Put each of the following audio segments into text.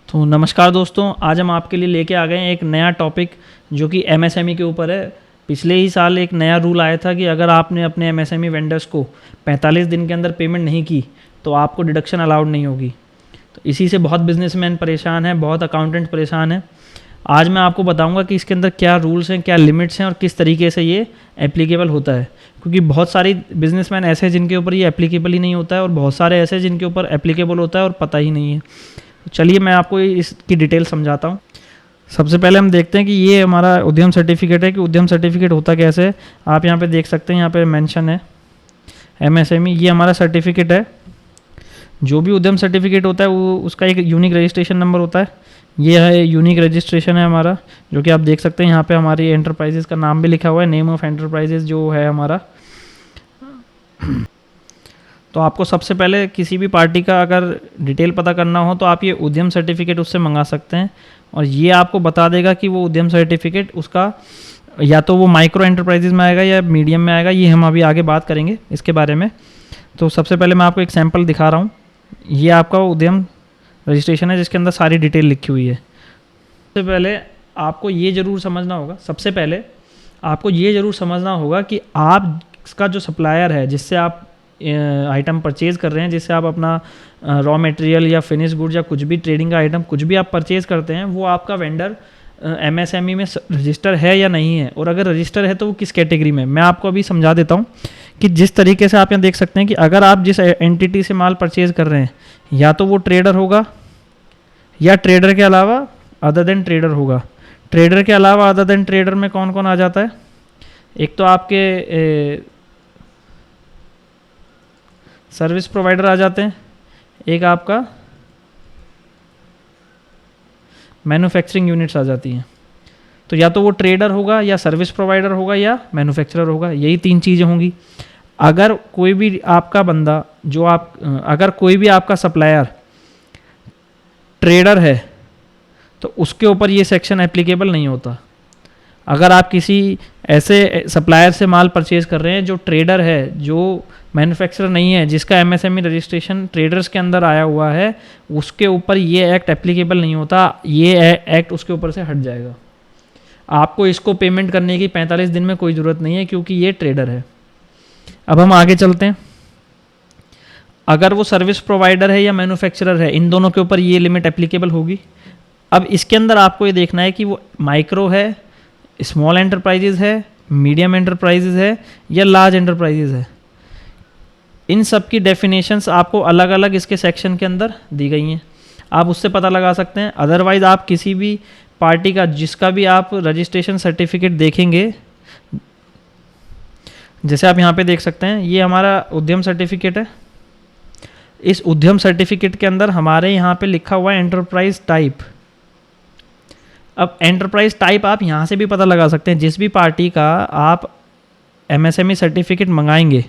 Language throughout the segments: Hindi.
तो नमस्कार दोस्तों, आज हम आपके लिए लेके आ गए हैं एक नया टॉपिक जो कि एमएसएमई के ऊपर है। पिछले ही साल एक नया रूल आया था कि अगर आपने अपने एमएसएमई वेंडर्स को 45 दिन के अंदर पेमेंट नहीं की तो आपको डिडक्शन अलाउड नहीं होगी। तो इसी से बहुत बिजनेसमैन परेशान हैं, बहुत अकाउंटेंट परेशान हैं। आज मैं आपको बताऊंगा कि इसके अंदर क्या रूल्स हैं, क्या लिमिट्स हैं और किस तरीके से ये एप्लीकेबल होता है, क्योंकि बहुत सारी बिजनेसमैन ऐसे हैं जिनके ऊपर ये एप्लीकेबल ही नहीं होता है और बहुत सारे ऐसे हैं जिनके ऊपर एप्लीकेबल होता है और पता ही नहीं है। चलिए मैं आपको इसकी डिटेल समझाता हूँ। सबसे पहले हम देखते हैं कि ये हमारा उद्यम सर्टिफिकेट है कि उद्यम सर्टिफिकेट होता कैसे है। आप यहाँ पे देख सकते हैं, यहाँ पे मेंशन है एमएसएमई, ये हमारा सर्टिफिकेट है। जो भी उद्यम सर्टिफिकेट होता है वो उसका एक यूनिक रजिस्ट्रेशन नंबर होता है। ये है यूनिक रजिस्ट्रेशन है हमारा, जो कि आप देख सकते हैं। यहाँ पे हमारी एंटरप्राइजेस का नाम भी लिखा हुआ है, नेम ऑफ एंटरप्राइजेस जो है हमारा। तो आपको सबसे पहले किसी भी पार्टी का अगर डिटेल पता करना हो तो आप ये उद्यम सर्टिफिकेट उससे मंगा सकते हैं, और ये आपको बता देगा कि वो उद्यम सर्टिफिकेट उसका या तो वो माइक्रो एंटरप्राइजेज में आएगा या मीडियम में आएगा। ये हम अभी आगे बात करेंगे इसके बारे में। तो सबसे पहले मैं आपको एक सैम्पल दिखा रहा हूँ। ये आपका उद्यम रजिस्ट्रेशन है जिसके अंदर सारी डिटेल लिखी हुई है। सबसे पहले आपको ये ज़रूर समझना होगा कि आपका जो सप्लायर है जिससे आप आइटम परचेज़ कर रहे हैं, जिससे आप अपना रॉ मटेरियल या फिनिश गुड या कुछ भी ट्रेडिंग का आइटम कुछ भी आप परचेज़ करते हैं, वो आपका वेंडर एमएसएमई में रजिस्टर है या नहीं है, और अगर रजिस्टर है तो वो किस कैटेगरी में। मैं आपको अभी समझा देता हूँ कि जिस तरीके से आप यहाँ देख सकते हैं कि अगर आप जिस एंटिटी से माल परचेज़ कर रहे हैं, या तो वो ट्रेडर होगा या ट्रेडर के अलावा अदर देन ट्रेडर होगा। ट्रेडर के अलावा अदर देन ट्रेडर में कौन कौन आ जाता है? एक तो आपके सर्विस प्रोवाइडर आ जाते हैं, एक आपका मैन्युफैक्चरिंग यूनिट्स आ जाती हैं। तो या तो वो ट्रेडर होगा या सर्विस प्रोवाइडर होगा या मैन्युफैक्चरर होगा, यही तीन चीज़ें होंगी। अगर कोई भी आपका बंदा अगर कोई भी आपका सप्लायर ट्रेडर है तो उसके ऊपर ये सेक्शन एप्लीकेबल नहीं होता। अगर आप किसी ऐसे सप्लायर से माल परचेज कर रहे हैं जो ट्रेडर है, जो मैन्युफैक्चरर नहीं है, जिसका एमएसएमई रजिस्ट्रेशन ट्रेडर्स के अंदर आया हुआ है, उसके ऊपर ये एक्ट एप्लीकेबल नहीं होता। ये एक्ट उसके ऊपर से हट जाएगा। आपको इसको पेमेंट करने की 45 दिन में कोई ज़रूरत नहीं है, क्योंकि ये ट्रेडर है। अब हम आगे चलते हैं। अगर वो सर्विस प्रोवाइडर है या मैन्युफैक्चरर है, इन दोनों के ऊपर ये लिमिट एप्लीकेबल होगी। अब इसके अंदर आपको ये देखना है कि वो माइक्रो है, स्मॉल एंटरप्राइजेज है, मीडियम एंटरप्राइजेज है या लार्ज एंटरप्राइजेज है। इन सब की डेफिनेशंस आपको अलग अलग इसके सेक्शन के अंदर दी गई हैं, आप उससे पता लगा सकते हैं। अदरवाइज़ आप किसी भी पार्टी का जिसका भी आप रजिस्ट्रेशन सर्टिफिकेट देखेंगे, जैसे आप यहाँ पे देख सकते हैं, ये हमारा उद्यम सर्टिफिकेट है। इस उद्यम सर्टिफिकेट के अंदर हमारे यहाँ पे लिखा हुआ है एंटरप्राइज टाइप। अब एंटरप्राइज टाइप आप यहाँ से भी पता लगा सकते हैं। जिस भी पार्टी का आप एमएसएमई सर्टिफिकेट मंगाएंगे,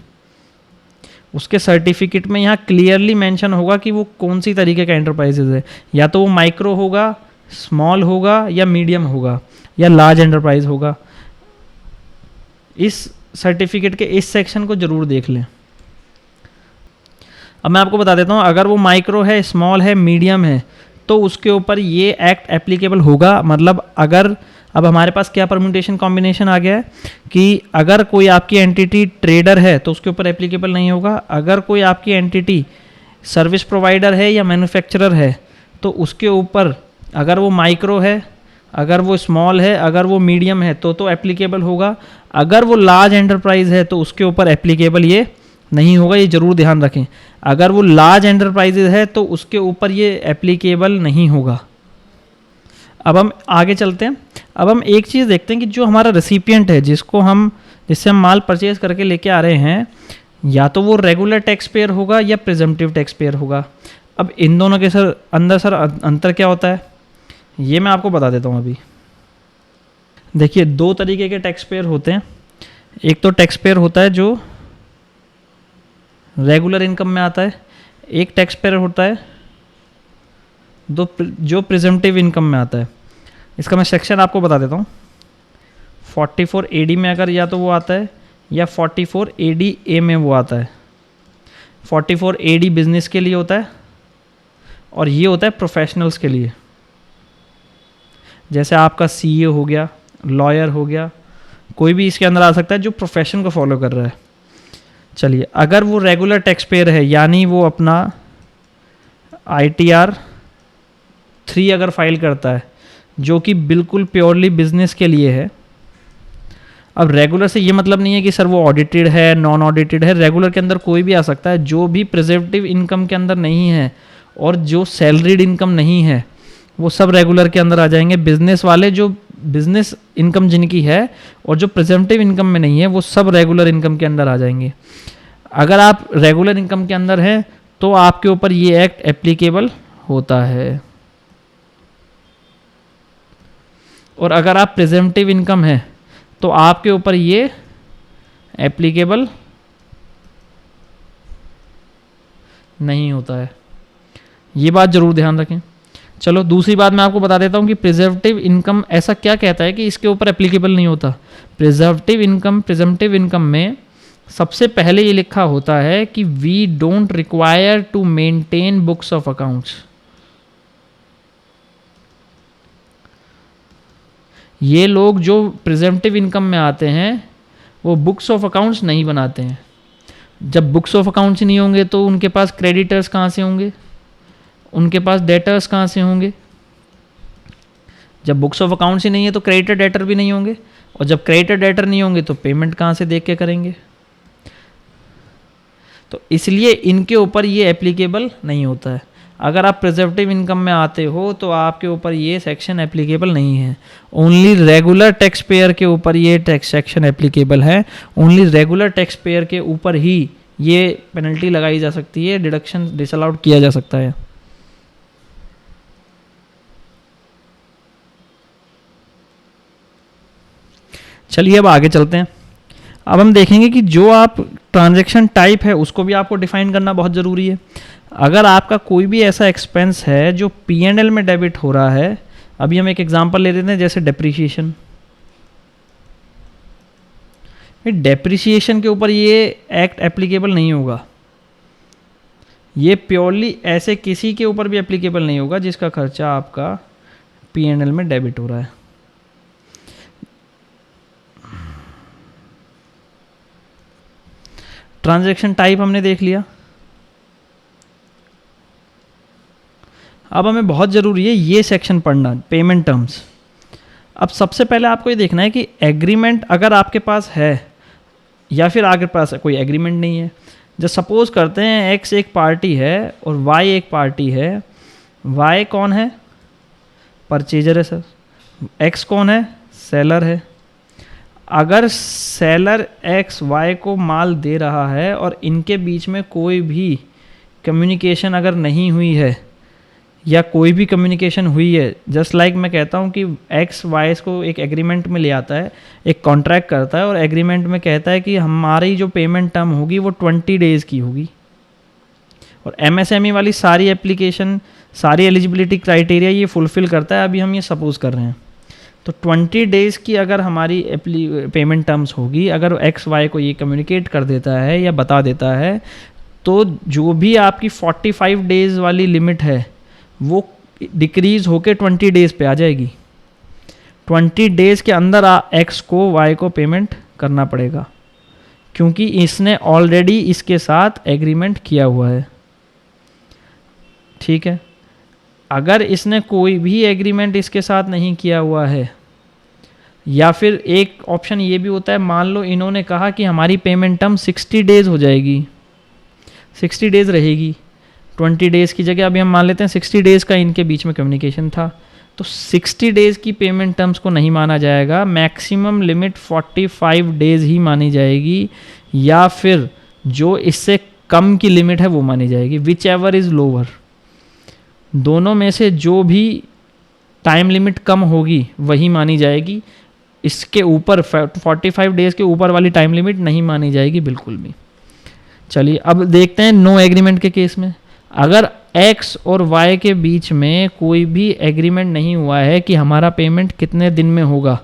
उसके सर्टिफिकेट में यहाँ क्लियरली मेंशन होगा कि वो कौन सी तरीके का एंटरप्राइजेज है। या तो वो माइक्रो होगा, स्मॉल होगा या मीडियम होगा या लार्ज एंटरप्राइज होगा। इस सर्टिफिकेट के इस सेक्शन को ज़रूर देख लें। अब मैं आपको बता देता हूँ, अगर वो माइक्रो है, स्मॉल है, मीडियम है, तो उसके ऊपर ये एक्ट एप्लीकेबल होगा। मतलब अगर अब हमारे पास क्या परम्यूटेशन कॉम्बिनेशन आ गया है कि अगर कोई आपकी एंटिटी ट्रेडर है तो उसके ऊपर एप्लीकेबल नहीं होगा। अगर कोई आपकी एंटिटी सर्विस प्रोवाइडर है या मैन्युफैक्चरर है तो उसके ऊपर, अगर वो माइक्रो है, अगर वो स्मॉल है, अगर वो मीडियम है तो एप्लीकेबल होगा। अगर वो लार्ज एंटरप्राइज है तो उसके ऊपर एप्लीकेबल ये नहीं होगा। ये ज़रूर ध्यान रखें, अगर वो लार्ज एंटरप्राइजेज है तो उसके ऊपर ये एप्लीकेबल नहीं होगा। अब हम आगे चलते हैं। अब हम एक चीज़ देखते हैं कि जो हमारा रेसिपिएंट है, जिससे हम माल परचेज करके लेके आ रहे हैं, या तो वो रेगुलर टैक्स पेयर होगा या प्रिजम्पटिव टैक्स पेयर होगा। अब इन दोनों के अंदर अंतर क्या होता है, ये मैं आपको बता देता हूँ अभी। देखिए, दो तरीके के टैक्स पेयर होते हैं। एक तो टैक्स पेयर होता है जो रेगुलर इनकम में आता है, एक टैक्स पेयर होता है जो प्रिजम्पटिव इनकम में आता है। इसका मैं सेक्शन आपको बता देता हूँ। 44 AD में अगर या तो वो आता है या 44 AD A में वो आता है। 44 AD बिजनेस के लिए होता है और ये होता है प्रोफेशनल्स के लिए। जैसे आपका सीए हो गया, लॉयर हो गया, कोई भी इसके अंदर आ सकता है जो प्रोफेशन को फॉलो कर रहा है। चलिए, अगर वो रेगुलर टैक्स पेयर है, यानी वो अपना ITR 3 अगर फाइल करता है, जो कि बिल्कुल प्योरली बिजनेस के लिए है। अब रेगुलर से ये मतलब नहीं है कि सर वो ऑडिटेड है, नॉन ऑडिटेड है। रेगुलर के अंदर कोई भी आ सकता है, जो भी प्रिजर्वेटिव इनकम के अंदर नहीं है और जो सैलरीड इनकम नहीं है, वो सब रेगुलर के अंदर आ जाएंगे। बिजनेस वाले, जो बिजनेस इनकम जिनकी है और जो प्रिजर्वेटिव इनकम में नहीं है, वो सब रेगुलर इनकम के अंदर आ जाएंगे। अगर आप रेगुलर इनकम के अंदर हैं तो आपके ऊपर ये एक्ट एप्लीकेबल होता है, और अगर आप प्रिजर्वेटिव इनकम है तो आपके ऊपर ये एप्लीकेबल नहीं होता है। ये बात जरूर ध्यान रखें। चलो, दूसरी बात मैं आपको बता देता हूँ कि प्रिजर्वेटिव इनकम ऐसा क्या कहता है कि इसके ऊपर एप्लीकेबल नहीं होता। प्रिजर्वेटिव इनकम में सबसे पहले ये लिखा होता है कि we don't require to maintain books of accounts. ये लोग जो प्रिजर्वेटिव इनकम में आते हैं वो बुक्स ऑफ अकाउंट्स नहीं बनाते हैं। जब बुक्स ऑफ अकाउंट्स नहीं होंगे तो उनके पास क्रेडिटर्स कहाँ से होंगे, उनके पास डेटर्स कहाँ से होंगे। जब बुक्स ऑफ अकाउंट्स ही नहीं है तो क्रेडिटर डेटर भी नहीं होंगे, और जब क्रेडिटर डेटर नहीं होंगे तो पेमेंट कहाँ से देख के करेंगे। तो इसलिए इनके ऊपर ये एप्लीकेबल नहीं होता है। अगर आप प्रिजर्वेटिव इनकम में आते हो तो आपके ऊपर ये सेक्शन एप्लीकेबल नहीं है। ओनली रेगुलर टैक्स पेयर के ऊपर ये टैक्स सेक्शन एप्लीकेबल है। ओनली रेगुलर टैक्स पेयर के ऊपर ही ये पेनल्टी लगाई जा सकती है, डिडक्शन डिसअलाउड किया जा सकता है। चलिए, अब आगे चलते हैं। अब हम देखेंगे कि जो आप ट्रांजैक्शन टाइप है उसको भी आपको डिफाइन करना बहुत ज़रूरी है। अगर आपका कोई भी ऐसा एक्सपेंस है जो P&L में डेबिट हो रहा है, अभी हम एक एग्जांपल ले लेते हैं, जैसे डेप्रीशिएशन। डेप्रीशिएशन के ऊपर ये एक्ट एप्लीकेबल नहीं होगा। ये प्योरली ऐसे किसी के ऊपर भी एप्लीकेबल नहीं होगा जिसका खर्चा आपका P&L में डेबिट हो रहा है। ट्रांजैक्शन टाइप हमने देख लिया। अब हमें बहुत ज़रूरी है ये सेक्शन पढ़ना, पेमेंट टर्म्स। अब सबसे पहले आपको ये देखना है कि एग्रीमेंट अगर आपके पास है या फिर आपके पास कोई एग्रीमेंट नहीं है। जब सपोज करते हैं X एक पार्टी है और Y एक पार्टी है। Y कौन है? परचेजर है सर। X कौन है? सेलर है। अगर सेलर X Y को माल दे रहा है और इनके बीच में कोई भी कम्युनिकेशन अगर नहीं हुई है या कोई भी कम्युनिकेशन हुई है, जस्ट लाइक मैं कहता हूँ कि X Y को एक एग्रीमेंट में ले आता है, एक कॉन्ट्रैक्ट करता है और एग्रीमेंट में कहता है कि हमारी जो पेमेंट टर्म होगी वो 20 डेज़ की होगी, और MSME वाली सारी एप्लीकेशन, सारी एलिजिबिलिटी क्राइटेरिया ये फुलफ़िल करता है। अभी हम ये सपोज़ कर रहे हैं, तो 20 डेज़ की अगर हमारी पेमेंट टर्म्स होगी, अगर X Y को ये कम्युनिकेट कर देता है या बता देता है, तो जो भी आपकी 45 डेज़ वाली लिमिट है वो डिक्रीज़ होके 20 डेज़ पे आ जाएगी। 20 डेज़ के अंदर X को Y को पेमेंट करना पड़ेगा, क्योंकि इसने ऑलरेडी इसके साथ एग्रीमेंट किया हुआ है। ठीक है, अगर इसने कोई भी एग्रीमेंट इसके साथ नहीं किया हुआ है, या फिर एक ऑप्शन ये भी होता है, मान लो इन्होंने कहा कि हमारी पेमेंट टर्म 60 डेज़ हो जाएगी, 60 डेज़ रहेगी 20 डेज़ की जगह। अभी हम मान लेते हैं 60 डेज़ का इनके बीच में कम्युनिकेशन था, तो 60 डेज़ की पेमेंट टर्म्स को नहीं माना जाएगा। मैक्सिमम लिमिट 45 डेज़ ही मानी जाएगी, या फिर जो इससे कम की लिमिट है वो मानी जाएगी, विच एवर इज़ लोअर। दोनों में से जो भी टाइम लिमिट कम होगी वही मानी जाएगी। इसके ऊपर 45 डेज़ के ऊपर वाली टाइम लिमिट नहीं मानी जाएगी बिल्कुल भी। चलिए, अब देखते हैं नो एग्रीमेंट के केस में। अगर X और Y के बीच में कोई भी एग्रीमेंट नहीं हुआ है कि हमारा पेमेंट कितने दिन में होगा,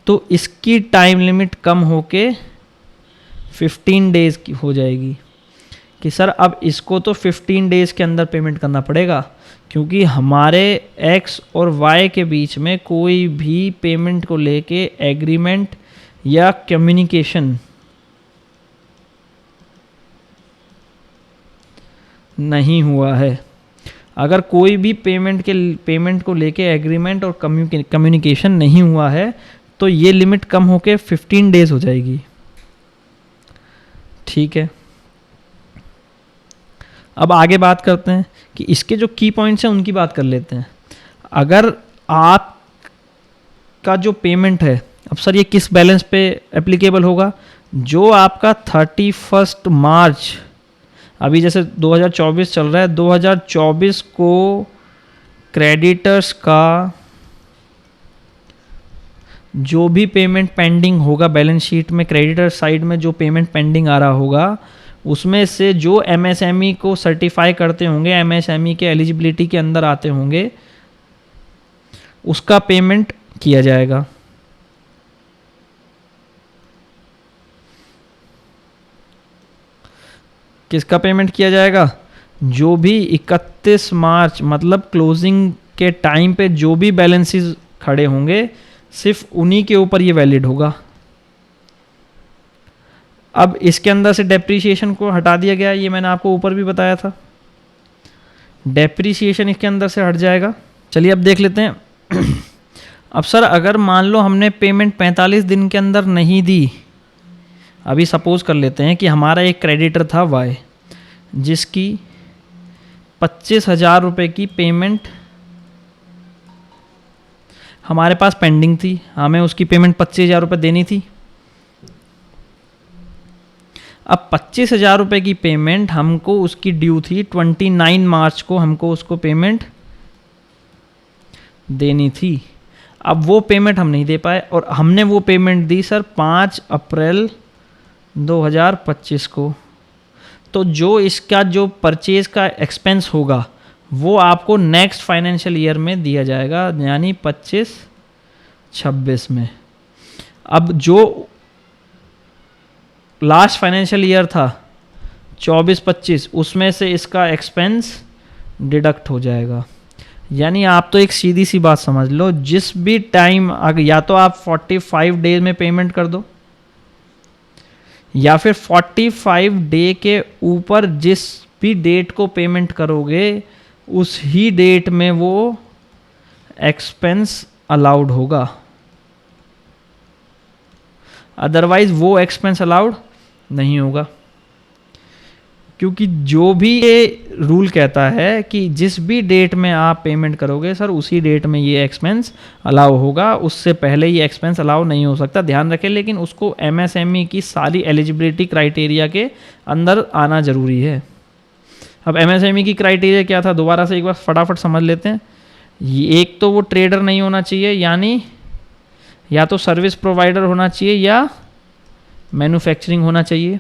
तो इसकी टाइम लिमिट कम होके 15 डेज़ की हो जाएगी। कि सर अब इसको तो 15 डेज़ के अंदर पेमेंट करना पड़ेगा, क्योंकि हमारे एक्स और वाई के बीच में कोई भी पेमेंट को लेके एग्रीमेंट या कम्युनिकेशन नहीं हुआ है। अगर कोई भी पेमेंट को लेके एग्रीमेंट और कम्युनिकेशन नहीं हुआ है तो ये लिमिट कम होके 15 डेज़ हो जाएगी। ठीक है, अब आगे बात करते हैं कि इसके जो की पॉइंट्स हैं उनकी बात कर लेते हैं। अगर आप का जो पेमेंट है, अब सर ये किस बैलेंस पे एप्लीकेबल होगा, जो आपका 31 मार्च, अभी जैसे 2024 चल रहा है, 2024 को क्रेडिटर्स का जो भी पेमेंट पेंडिंग होगा बैलेंस शीट में, क्रेडिटर साइड में जो पेमेंट पेंडिंग आ रहा होगा, उसमें से जो एमएसएमई को सर्टिफाई करते होंगे, एमएसएमई के एलिजिबिलिटी के अंदर आते होंगे, उसका पेमेंट किया जाएगा। किसका पेमेंट किया जाएगा? जो भी 31 मार्च मतलब क्लोजिंग के टाइम पे जो भी बैलेंसेस खड़े होंगे, सिर्फ उन्हीं के ऊपर ये वैलिड होगा। अब इसके अंदर से डेप्रीशिएशन को हटा दिया गया, ये मैंने आपको ऊपर भी बताया था, डेप्रीशिएशन इसके अंदर से हट जाएगा। चलिए अब देख लेते हैं। अब सर अगर मान लो हमने पेमेंट 45 दिन के अंदर नहीं दी, अभी सपोज कर लेते हैं कि हमारा एक क्रेडिटर था वाई, जिसकी 25,000 रुपये की पेमेंट हमारे पास पेंडिंग थी, हमें उसकी पेमेंट 25,000 रुपये देनी थी। अब 25,000 रुपये की पेमेंट हमको उसकी ड्यू थी, 29 मार्च को हमको उसको पेमेंट देनी थी। अब वो पेमेंट हम नहीं दे पाए और हमने वो पेमेंट दी सर 5 अप्रैल 2025 को। तो जो इसका जो परचेज का एक्सपेंस होगा वो आपको नेक्स्ट फाइनेंशियल ईयर में दिया जाएगा, यानी 25-26 में। अब जो लास्ट फाइनेंशियल ईयर था 24-25, उसमें से इसका एक्सपेंस डिडक्ट हो जाएगा। यानी आप तो एक सीधी सी बात समझ लो, जिस भी टाइम या तो आप 45 डेज में पेमेंट कर दो, या फिर 45 डे के ऊपर जिस भी डेट को पेमेंट करोगे उस ही डेट में वो एक्सपेंस अलाउड होगा, अदरवाइज वो एक्सपेंस अलाउड नहीं होगा। क्योंकि जो भी ये रूल कहता है कि जिस भी डेट में आप पेमेंट करोगे सर उसी डेट में ये एक्सपेंस अलाउ होगा, उससे पहले ये एक्सपेंस अलाउ नहीं हो सकता, ध्यान रखें। लेकिन उसको एमएसएमई की सारी एलिजिबिलिटी क्राइटेरिया के अंदर आना ज़रूरी है। अब एमएसएमई की क्राइटेरिया क्या था, दोबारा से एक बार फटाफट समझ लेते हैं। एक तो वो ट्रेडर नहीं होना चाहिए, यानी या तो सर्विस प्रोवाइडर होना चाहिए या मैन्युफैक्चरिंग होना चाहिए,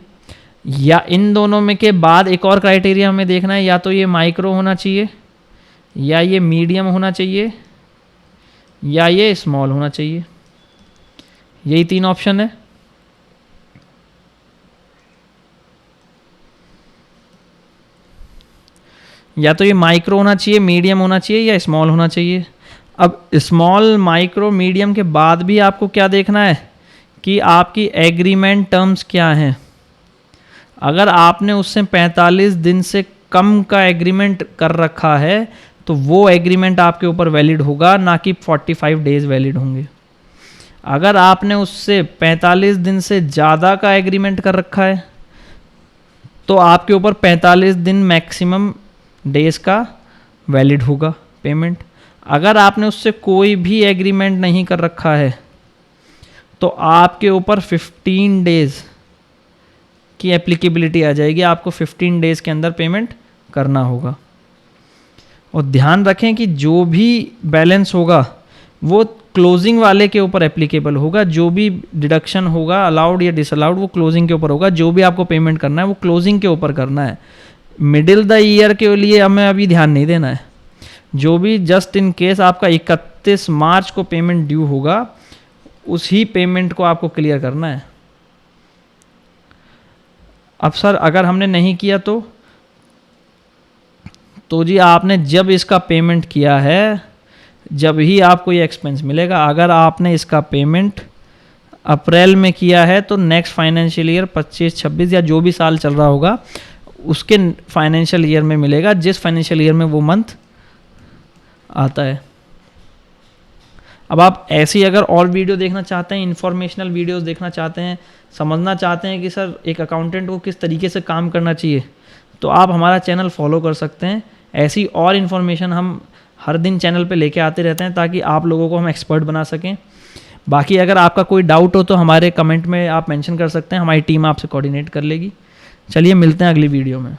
या इन दोनों में के बाद एक और क्राइटेरिया हमें देखना है, या तो ये माइक्रो होना चाहिए, या ये मीडियम होना चाहिए, या ये स्मॉल होना चाहिए। यही 3 ऑप्शन है। या तो ये माइक्रो होना चाहिए, मीडियम होना चाहिए, या स्मॉल होना चाहिए। अब स्मॉल, माइक्रो, मीडियम के बाद भी आपको क्या देखना है कि आपकी एग्रीमेंट टर्म्स क्या हैं। अगर आपने उससे 45 दिन से कम का एग्रीमेंट कर रखा है तो वो एग्रीमेंट आपके ऊपर वैलिड होगा, ना कि 45 डेज वैलिड होंगे। अगर आपने उससे 45 दिन से ज़्यादा का एग्रीमेंट कर रखा है तो आपके ऊपर 45 दिन मैक्सिमम डेज का वैलिड होगा पेमेंट। अगर आपने उससे कोई भी एग्रीमेंट नहीं कर रखा है तो आपके ऊपर 15 डेज की एप्लीकेबिलिटी आ जाएगी, आपको 15 डेज के अंदर पेमेंट करना होगा। और ध्यान रखें कि जो भी बैलेंस होगा वो क्लोजिंग वाले के ऊपर एप्लीकेबल होगा, जो भी डिडक्शन होगा अलाउड या डिसअलाउड वो क्लोजिंग के ऊपर होगा। जो भी आपको पेमेंट करना है वो क्लोजिंग के ऊपर करना है, मिडिल द ईयर के लिए हमें अभी ध्यान नहीं देना है। जो भी जस्ट इन केस आपका 31 मार्च को पेमेंट ड्यू होगा उसी पेमेंट को आपको क्लियर करना है। अब सर अगर हमने नहीं किया तो जी आपने जब इसका पेमेंट किया है जब ही आपको ये एक्सपेंस मिलेगा। अगर आपने इसका पेमेंट अप्रैल में किया है तो नेक्स्ट फाइनेंशियल ईयर 25-26 या जो भी साल चल रहा होगा उसके फाइनेंशियल ईयर में मिलेगा, जिस फाइनेंशियल ईयर में वो मंथ आता है। अब आप ऐसी अगर और वीडियो देखना चाहते हैं, इन्फॉर्मेशनल वीडियोस देखना चाहते हैं, समझना चाहते हैं कि सर एक अकाउंटेंट को किस तरीके से काम करना चाहिए, तो आप हमारा चैनल फॉलो कर सकते हैं। ऐसी और इन्फॉर्मेशन हम हर दिन चैनल पे लेके आते रहते हैं ताकि आप लोगों को हम एक्सपर्ट बना सकें। बाकी अगर आपका कोई डाउट हो तो हमारे कमेंट में आप मेंशन कर सकते हैं, हमारी टीम आपसे कोऑर्डिनेट कर लेगी। चलिए मिलते हैं अगली वीडियो में।